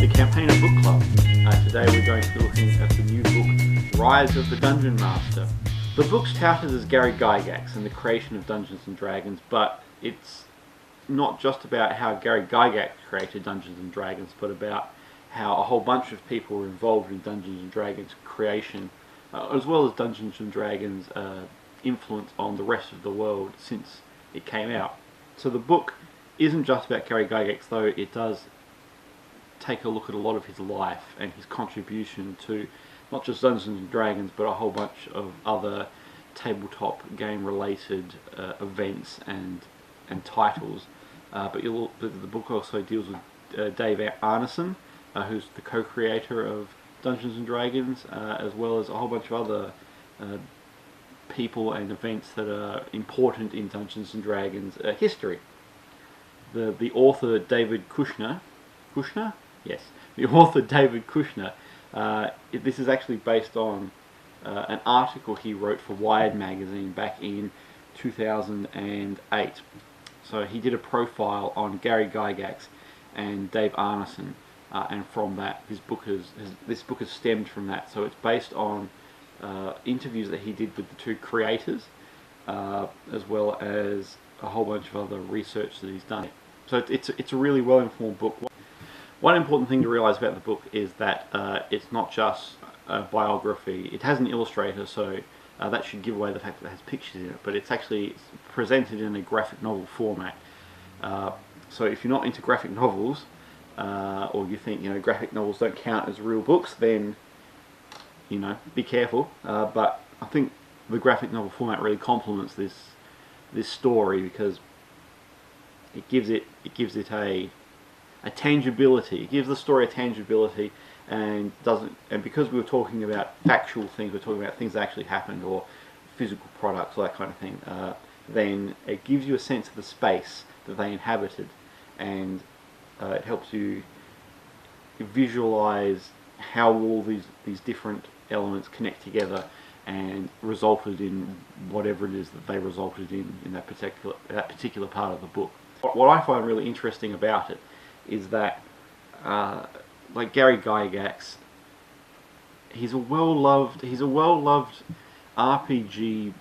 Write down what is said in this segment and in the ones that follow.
to Campaigner Book Club. Today we're going to be looking at the new book, Rise of the Dungeon Master. The book's touted as Gary Gygax and the creation of Dungeons & Dragons, but it's not just about how Gary Gygax created Dungeons & Dragons, but about how a whole bunch of people were involved in Dungeons & Dragons creation, as well as Dungeons & Dragons' influence on the rest of the world since it came out. So the book isn't just about Gary Gygax, though it does take a look at a lot of his life and his contribution to not just Dungeons & Dragons, but a whole bunch of other tabletop game related events and titles. But the book also deals with Dave Arneson, who's the co-creator of Dungeons & Dragons, as well as a whole bunch of other people and events that are important in Dungeons & Dragons history. The author David Kushner, yes, the author David Kushner. This is actually based on an article he wrote for Wired magazine back in 2008. So he did a profile on Gary Gygax and Dave Arneson, and from that, this book has stemmed from that. So it's based on interviews that he did with the two creators, as well as a whole bunch of other research that he's done. So it's a really well-informed book. One important thing to realise about the book is that it's not just a biography. It has an illustrator, so that should give away the fact that it has pictures in it, but it's actually presented in a graphic novel format. So if you're not into graphic novels, or you think graphic novels don't count as real books, then be careful. But I think the graphic novel format really complements this story, because it gives it a tangibility. It gives the story a tangibility, and because we were talking about factual things, we're talking about things that actually happened, or physical products, or that kind of thing, then it gives you a sense of the space that they inhabited, and it helps you visualize how all these different elements connect together and resulted in whatever it is that they resulted in that particular part of the book. What I find really interesting about it is that, like Gary Gygax, he's a well-loved RPG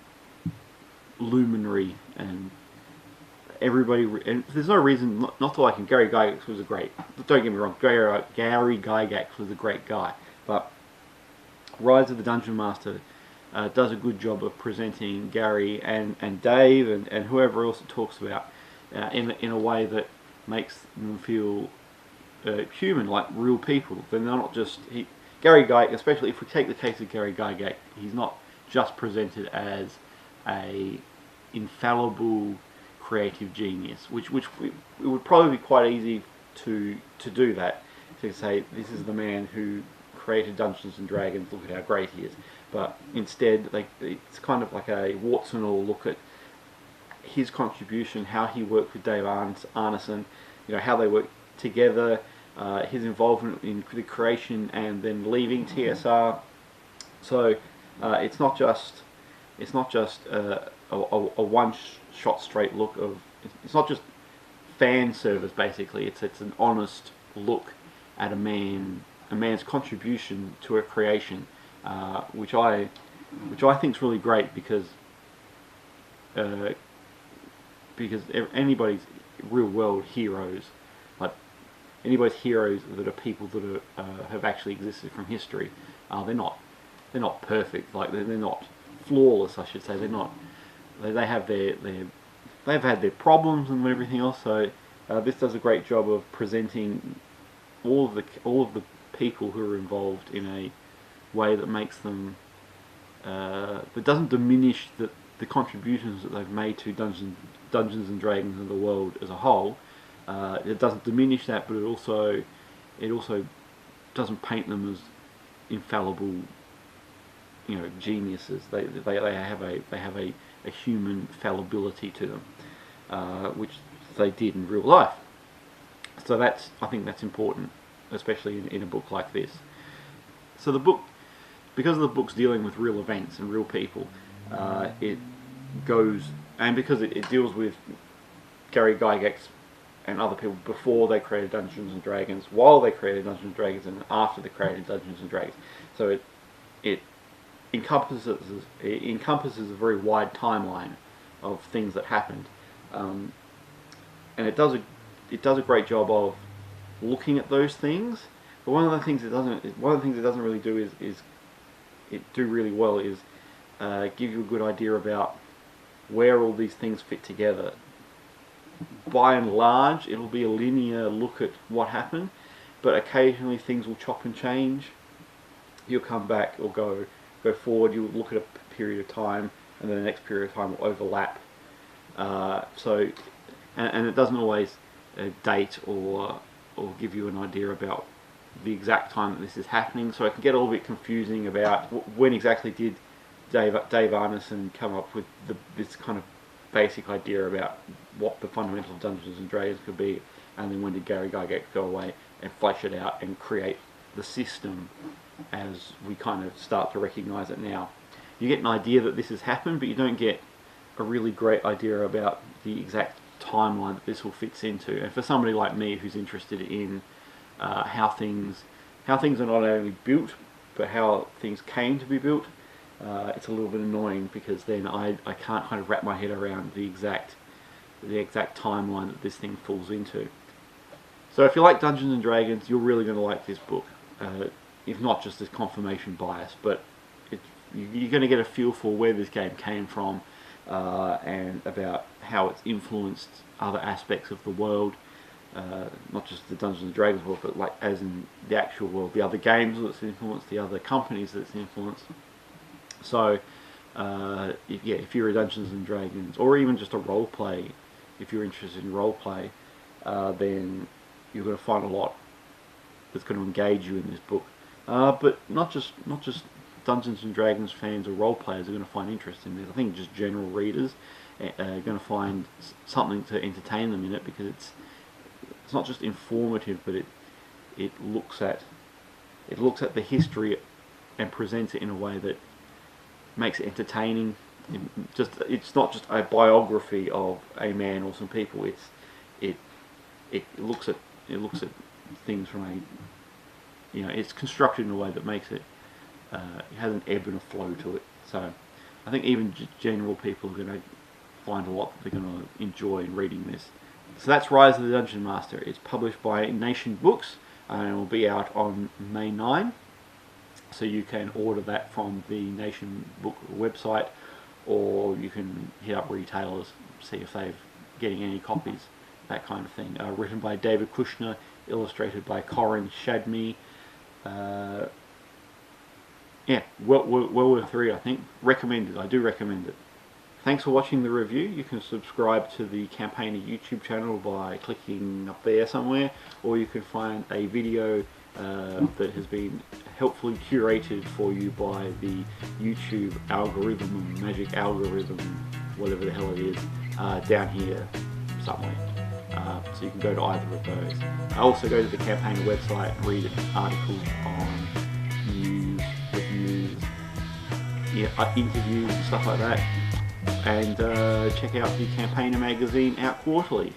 luminary, and and there's no reason not to like him. Gary Gygax was don't get me wrong, Gary Gygax was a great guy, but Rise of the Dungeon Master does a good job of presenting Gary and Dave and whoever else it talks about in a way that makes them feel human, like real people. They're not just Gary Gygax, especially if we take the case of Gary Gygax, he's not just presented as a infallible creative genius, which it would probably be quite easy to do that, to say this is the man who created Dungeons and Dragons, look at how great he is. But instead, it's kind of like a warts and all look at his contribution, how he worked with Dave Arneson, how they worked together, his involvement in the creation and then leaving TSR. So it's not just a one-shot straight look of. It's not just fan service. Basically, it's an honest look at a man's contribution to a creation, which I think is really great, because anybody's real world heroes, like anybody's heroes that are people that have actually existed from history, they're not perfect. Like they're not flawless, I should say. They're not. They have they've had their problems and everything else. So this does a great job of presenting all of the people who are involved in a way that makes them that doesn't diminish the contributions that they've made to Dungeons and Dragons and the world as a whole. It doesn't diminish that, but it also doesn't paint them as infallible, geniuses. They have a human fallibility to them, which they did in real life. So I think that's important, especially in a book like this. So the book, because the book's dealing with real events and real people, it goes, and because it deals with Gary Gygax and other people before they created Dungeons and Dragons, while they created Dungeons and Dragons, and after they created Dungeons and Dragons. So it encompasses a very wide timeline of things that happened, and it does a great job of looking at those things. But one of the things it doesn't really do is really well is give you a good idea about where all these things fit together. By and large, it'll be a linear look at what happened, but occasionally things will chop and change. You'll come back or go forward. You'll look at a period of time, and then the next period of time will overlap. And it doesn't always date or give you an idea about the exact time that this is happening. So it can get a little bit confusing about when exactly did Dave Arneson come up with this kind of basic idea about what the fundamental of Dungeons and Dragons could be, and then when did Gary Gygax go away and flesh it out and create the system as we kind of start to recognise it now. You get an idea that this has happened, but you don't get a really great idea about the exact timeline that this all fits into. And for somebody like me who's interested in how things are not only built, but how things came to be built, it's a little bit annoying, because then I can't kind of wrap my head around the exact timeline that this thing falls into. So if you like Dungeons and Dragons, you're really going to like this book. If not just as confirmation bias, but you're going to get a feel for where this game came from, and about how it's influenced other aspects of the world, not just the Dungeons and Dragons world, but like as in the actual world, the other games that it's influenced, the other companies that it's influenced. So if you're a Dungeons and Dragons, or even just a role play, if you're interested in role play, then you're going to find a lot that's going to engage you in this book. But not just Dungeons and Dragons fans or role players are going to find interest in this. I think just general readers are going to find something to entertain them in it, because it's not just informative, but it looks at the history and presents it in a way that makes it entertaining. It's not just a biography of a man or some people. It looks at things from it's constructed in a way that makes it has an ebb and a flow to it. So I think even general people are going to find a lot that they're going to enjoy in reading this. So that's Rise of the Dungeon Master. It's published by Nation Books, and it will be out on May 9. So you can order that from the Nation Book website, or you can hit up retailers, see if they're getting any copies, that kind of thing. Written by David Kushner, illustrated by Corin Shadme. Well worth a read, I think. Recommended. I do recommend it. Thanks for watching the review. You can subscribe to the Campaigner YouTube channel by clicking up there somewhere, or you can find a video that has been helpfully curated for you by the YouTube algorithm, magic algorithm, whatever the hell it is, down here somewhere. So you can go to either of those. I also go to the Campaigner website and read articles on news, reviews, interviews and stuff like that, and check out the Campaigner magazine out quarterly.